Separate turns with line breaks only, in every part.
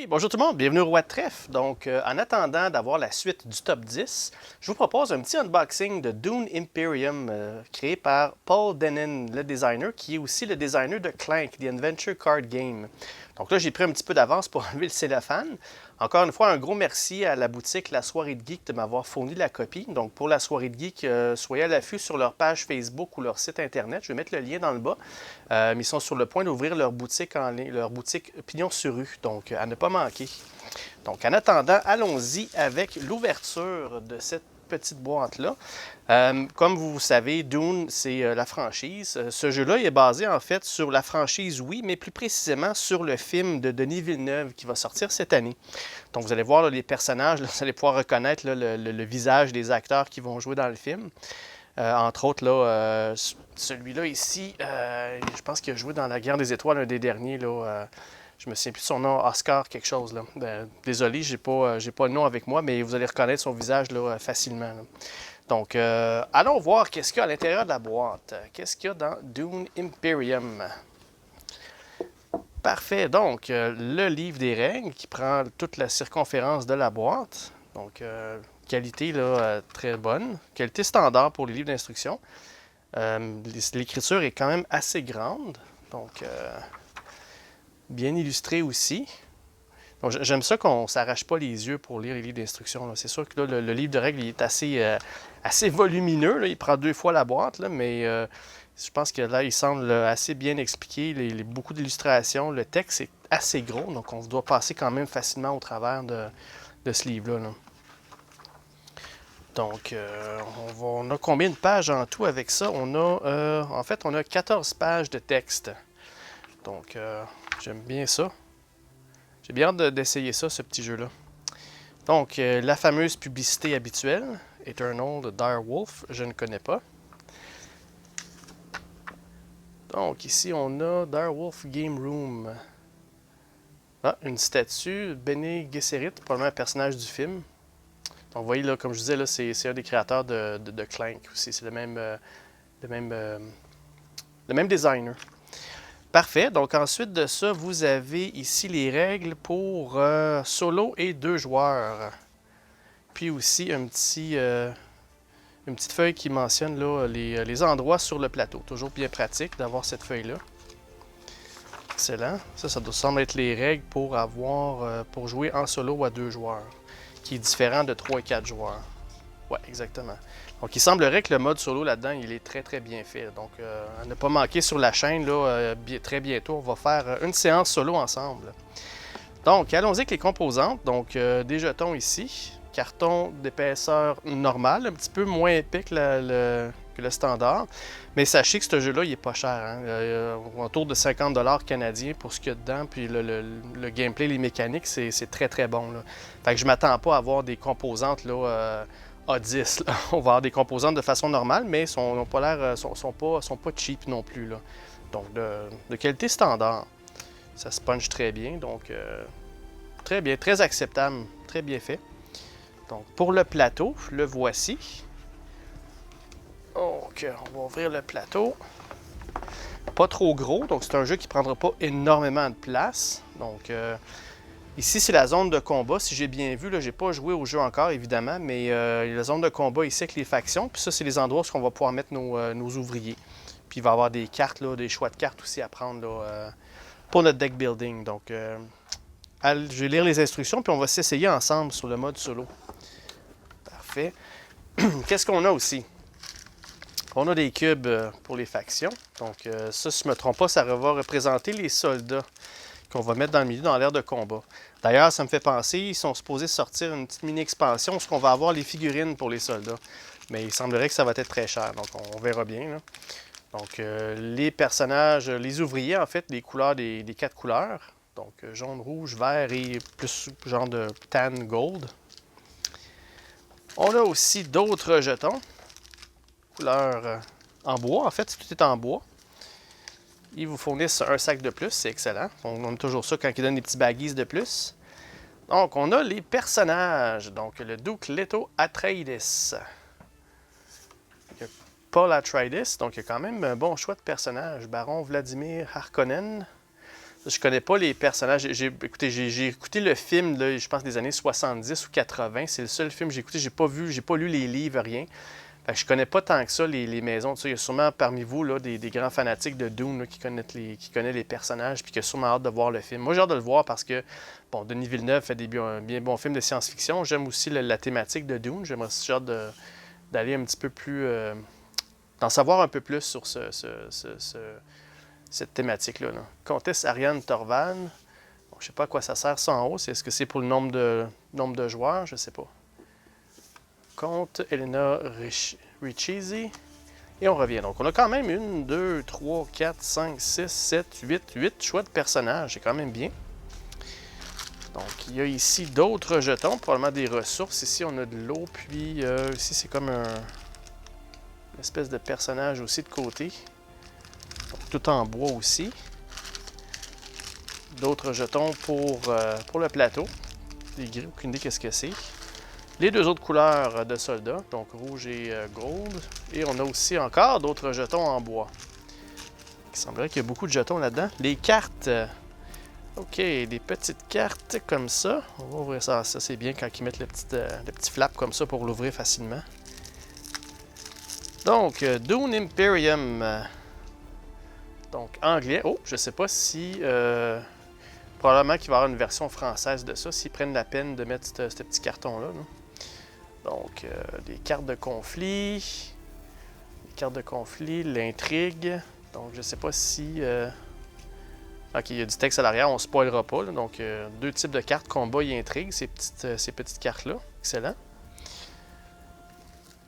Hey, bonjour tout le monde, bienvenue au Roi de Trèfle. Donc, en attendant d'avoir la suite du top 10, je vous propose un petit unboxing de Dune Imperium créé par Paul Dennen, le designer, qui est aussi le designer de Clank, The Adventure Card Game. Donc là, j'ai pris un petit peu d'avance pour enlever le cellophane. Encore une fois, un gros merci à la boutique La Soirée de Geek de m'avoir fourni la copie. Donc, pour La Soirée de Geek, soyez à l'affût sur leur page Facebook ou leur site internet. Je vais mettre le lien dans le bas. Ils sont sur le point d'ouvrir leur boutique en ligne, leur boutique Pignon sur rue. Donc, à ne pas manquer. Donc, en attendant, allons-y avec l'ouverture de cette petite boîte-là. Comme vous savez, Dune, c'est la franchise. Ce jeu-là est basé en fait sur la franchise, oui, mais plus précisément sur le film de Denis Villeneuve qui va sortir cette année. Donc, vous allez voir là, les personnages, là, vous allez pouvoir reconnaître là, le visage des acteurs qui vont jouer dans le film. Entre autres, là, celui-là ici, je pense qu'il a joué dans La Guerre des Étoiles, un des derniers. Là, je me souviens plus de son nom, Oscar quelque chose. Là. Désolé, j'ai pas le nom avec moi, mais vous allez reconnaître son visage là, facilement. Là. Donc, allons voir qu'est-ce qu'il y a à l'intérieur de la boîte. Qu'est-ce qu'il y a dans Dune Imperium? Parfait. Donc, le livre des règles qui prend toute la circonférence de la boîte. Donc, qualité là, très bonne. Qualité standard pour les livres d'instruction. L'écriture est quand même assez grande. Donc, bien illustré aussi. Donc, j'aime ça qu'on ne s'arrache pas les yeux pour lire les livres d'instruction. C'est sûr que là, le livre de règles il est assez volumineux. Là. Il prend 2 fois la boîte, là, mais je pense que là, il semble assez bien expliqué. Beaucoup d'illustrations. Le texte est assez gros, donc on doit passer quand même facilement au travers de ce livre-là. Là. Donc, on a combien de pages en tout avec ça? En fait, on a 14 pages de texte. Donc, j'aime bien ça. J'ai bien hâte d'essayer ça, ce petit jeu-là. Donc, la fameuse publicité habituelle, Eternal de Direwolf, je ne connais pas. Donc, ici, on a Direwolf Game Room. Ah, une statue, Bene Gesserit, probablement un personnage du film. Donc, vous voyez, là, comme je disais, là, c'est un des créateurs de Clank aussi. C'est le même designer. Parfait. Donc, ensuite de ça, vous avez ici les règles pour solo et 2 joueurs. Puis aussi une petite feuille qui mentionne là, les endroits sur le plateau. Toujours bien pratique d'avoir cette feuille-là. Excellent. Ça doit sembler être les règles pour jouer en solo ou à 2 joueurs, qui est différent de 3 et 4 joueurs. Ouais, exactement. Donc, il semblerait que le mode solo là-dedans, il est très, très bien fait. Donc, à ne pas manquer sur la chaîne, là, très bientôt, on va faire une séance solo ensemble. Donc, allons-y avec les composantes. Donc, des jetons ici. Carton d'épaisseur normale, un petit peu moins épais que le standard. Mais sachez que ce jeu-là, il n'est pas cher. Hein? Autour de 50$ canadiens pour ce qu'il y a dedans. Puis le gameplay, les mécaniques, c'est très, très bon. Là. Fait que je ne m'attends pas à avoir des composantes là, A10. Là. On va avoir des composantes de façon normale, mais sont pas cheap non plus. Là. Donc, de qualité standard. Ça se punch très bien. Donc, très bien, très acceptable, très bien fait. Donc, pour le plateau, le voici. Donc, on va ouvrir le plateau. Pas trop gros, donc c'est un jeu qui ne prendra pas énormément de place. Donc, ici, c'est la zone de combat. Si j'ai bien vu, je n'ai pas joué au jeu encore, évidemment, mais il y a la zone de combat ici avec les factions. Puis ça, c'est les endroits où on va pouvoir mettre nos ouvriers. Puis il va y avoir des cartes, là, des choix de cartes aussi à prendre là, pour notre deck building. Donc, je vais lire les instructions, puis on va s'essayer ensemble sur le mode solo. Parfait. Qu'est-ce qu'on a aussi? On a des cubes pour les factions. Donc, ça, si je ne me trompe pas, ça va représenter les soldats qu'on va mettre dans le milieu, dans l'aire de combat. D'ailleurs, ça me fait penser, ils sont supposés sortir une petite mini-expansion où on va avoir les figurines pour les soldats. Mais il semblerait que ça va être très cher, donc on verra bien. Là. Donc, les personnages, les ouvriers, en fait, les couleurs des 4 couleurs. Donc, jaune, rouge, vert et plus genre de tan gold. On a aussi d'autres jetons. Couleur en bois, en fait, tout est en bois. Ils vous fournissent un sac de plus, c'est excellent. On aime toujours ça quand ils donnent des petits baggies de plus. Donc, on a les personnages. Donc, le Duc Leto Atreides. Paul Atreides, donc il y a quand même un bon choix de personnages. Baron Vladimir Harkonnen. Je connais pas les personnages. J'ai écouté le film, là, je pense, des années 70 ou 80. C'est le seul film que j'ai écouté. J'ai pas lu les livres, rien. Fait que je connais pas tant que ça les maisons. Il y a sûrement parmi vous là, des grands fanatiques de Dune là, qui connaissent les personnages puis qui ont sûrement hâte de voir le film. Moi, j'ai hâte de le voir parce que bon, Denis Villeneuve fait des bien bons films de science-fiction. J'aime aussi la thématique de Dune. J'aimerais j'ai hâte d'aller un petit peu plus... d'en savoir un peu plus sur cette thématique-là. Là. Comtesse Ariane Torval. Bon, je sais pas à quoi ça sert ça en haut. Est-ce que c'est pour le nombre de joueurs? Je sais pas. Comte Elena Ricchisi. Et on revient. Donc, on a quand même 1, 2, 3, 4, 5, 6, 7, 8 choix de personnages. C'est quand même bien. Donc, il y a ici d'autres jetons, probablement des ressources. Ici, on a de l'eau, puis ici, c'est comme une espèce de personnage aussi de côté. Donc, tout en bois aussi. D'autres jetons pour le plateau. Des gris, aucune idée qu'est-ce que c'est. Les deux autres couleurs de soldats, donc rouge et gold. Et on a aussi encore d'autres jetons en bois. Il semblerait qu'il y a beaucoup de jetons là-dedans. Les cartes. OK, des petites cartes comme ça. On va ouvrir ça. Ça, c'est bien quand ils mettent le petit flap comme ça pour l'ouvrir facilement. Donc, Dune Imperium. Donc, anglais. Oh, je sais pas si... probablement qu'il va y avoir une version française de ça, s'ils prennent la peine de mettre ce petit carton-là. Là. Donc, des cartes de conflit. Les cartes de conflit, l'intrigue. Donc, je sais pas si... OK, il y a du texte à l'arrière, on ne spoilera pas. Là. Donc, deux types de cartes, combat et intrigue, ces petites cartes-là. Excellent.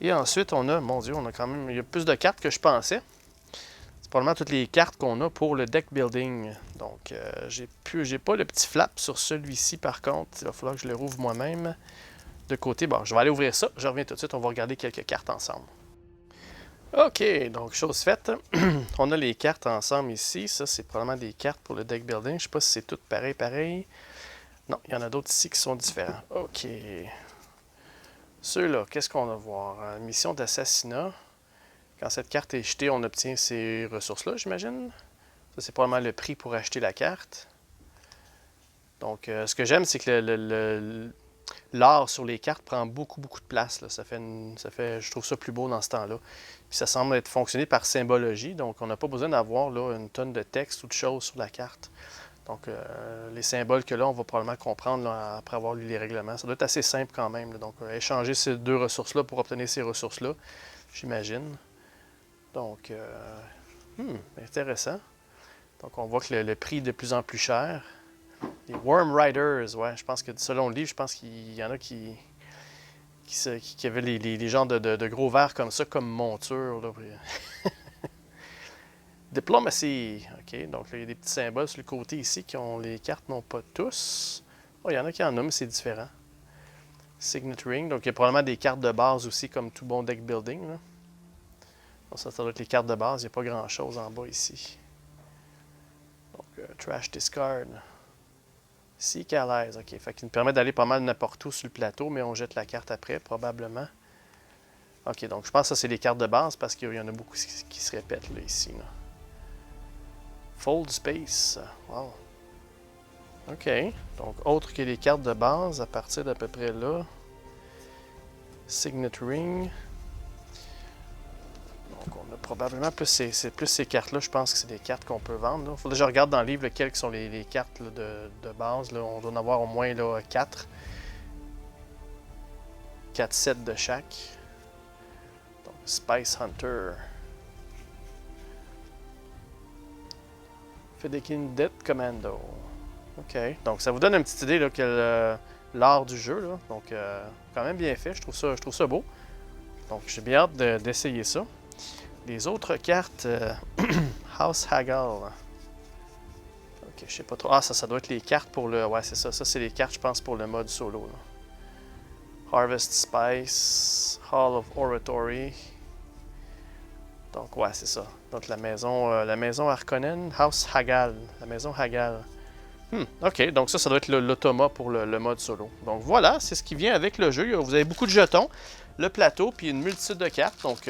Et ensuite, on a... Mon Dieu, on a quand même... Il y a plus de cartes que je pensais. C'est probablement toutes les cartes qu'on a pour le deck building. Donc, j'ai pas le petit flap sur celui-ci, par contre. Il va falloir que je le rouvre moi-même. De côté, bon, je vais aller ouvrir ça. Je reviens tout de suite, on va regarder quelques cartes ensemble. OK, donc chose faite. On a les cartes ensemble ici. Ça, c'est probablement des cartes pour le deck building. Je ne sais pas si c'est tout pareil. Non, il y en a d'autres ici qui sont différents. OK. Ceux-là, qu'est-ce qu'on va voir? Mission d'assassinat. Quand cette carte est jetée, on obtient ces ressources-là, j'imagine. Ça, c'est probablement le prix pour acheter la carte. Donc, ce que j'aime, c'est que l'art sur les cartes prend beaucoup de place. Là. Je trouve ça plus beau dans ce temps-là. Puis ça semble être fonctionné par symbologie, donc on n'a pas besoin d'avoir là, une tonne de texte ou de choses sur la carte. Donc les symboles que là, on va probablement comprendre là, après avoir lu les règlements. Ça doit être assez simple quand même. Là. Donc échanger ces deux ressources-là pour obtenir ces ressources-là, j'imagine. Donc, intéressant. Donc on voit que le prix est de plus en plus cher. Les Worm Riders, ouais, je pense que selon le livre, je pense qu'il y en a qui avaient les genres de gros verres comme ça, comme monture. Là. Diplomacy, ok, donc là, il y a des petits symboles sur le côté ici qui ont les cartes, non pas tous. Oh, il y en a qui en ont, mais c'est différent. Signet Ring, donc il y a probablement des cartes de base aussi, comme tout bon deck building. Là. Donc, ça doit être les cartes de base, il n'y a pas grand-chose en bas ici. Donc, Trash Discard. Seek Allies, ok. Fait qu'il nous permet d'aller pas mal n'importe où sur le plateau, mais on jette la carte après, probablement. Ok, donc je pense que ça, c'est les cartes de base, parce qu'il y en a beaucoup qui se répètent, là, ici. Là. Fold Space. Wow. Ok. Donc, autre que les cartes de base, à partir d'à peu près là. Signet Ring. Donc, on a probablement plus ces cartes-là. Je pense que c'est des cartes qu'on peut vendre. Il faut déjà regarder dans le livre lesquelles sont les cartes là, de base. Là. On doit en avoir au moins là, 4. 4 sets de chaque. Donc, Spice Hunter. Fedaykin Death Commando. OK. Donc, ça vous donne une petite idée là, que l'art du jeu. Là. Donc, quand même bien fait. Je trouve ça beau. Donc, j'ai bien hâte d'essayer ça. Les autres cartes, House Haggal. Ok, je sais pas trop. Ah, ça doit être les cartes pour le... Ouais, c'est ça. Ça, c'est les cartes, je pense, pour le mode solo. Là. Harvest Spice, Hall of Oratory. Donc, ouais, c'est ça. Donc, la maison Harkonnen, House Haggal. La maison Haggal. Ok, donc ça doit être l'automa pour le mode solo. Donc, voilà, c'est ce qui vient avec le jeu. Vous avez beaucoup de jetons, le plateau, puis une multitude de cartes. Donc,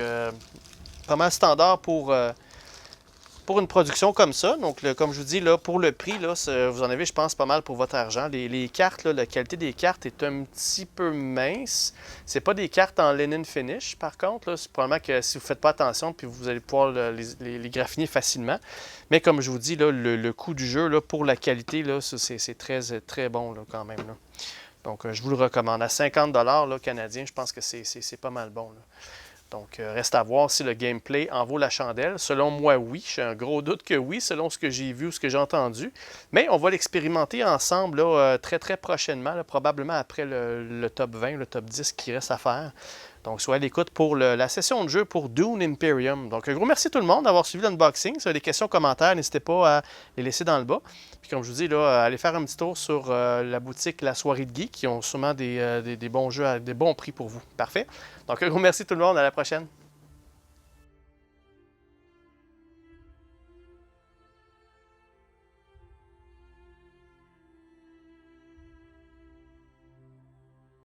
pas mal standard pour pour une production comme ça. Donc, comme je vous dis, là, pour le prix, là, vous en avez, je pense, pas mal pour votre argent. Les cartes, là, la qualité des cartes est un petit peu mince. C'est pas des cartes en linen finish, par contre. C'est probablement que si vous ne faites pas attention, puis vous allez pouvoir les graffiner facilement. Mais comme je vous dis, là, le coût du jeu, là, pour la qualité, là, c'est très, très bon là, quand même. Là. Donc, je vous le recommande. À 50 $ canadiens, je pense que c'est pas mal bon. Là. Donc, reste à voir si le gameplay en vaut la chandelle. Selon moi, oui. J'ai un gros doute que oui, selon ce que j'ai vu ou ce que j'ai entendu. Mais on va l'expérimenter ensemble là, très, très prochainement, là, probablement après le top 20, le top 10 qui reste à faire. Donc, soyez à l'écoute pour la session de jeu pour Dune Imperium. Donc, un gros merci à tout le monde d'avoir suivi l'unboxing. Si vous avez des questions, commentaires, n'hésitez pas à les laisser dans le bas. Puis, comme je vous dis, là, allez faire un petit tour sur la boutique La Soirée de Geek, qui ont sûrement des bons jeux à des bons prix pour vous. Parfait. Donc, un gros merci tout le monde. À la prochaine.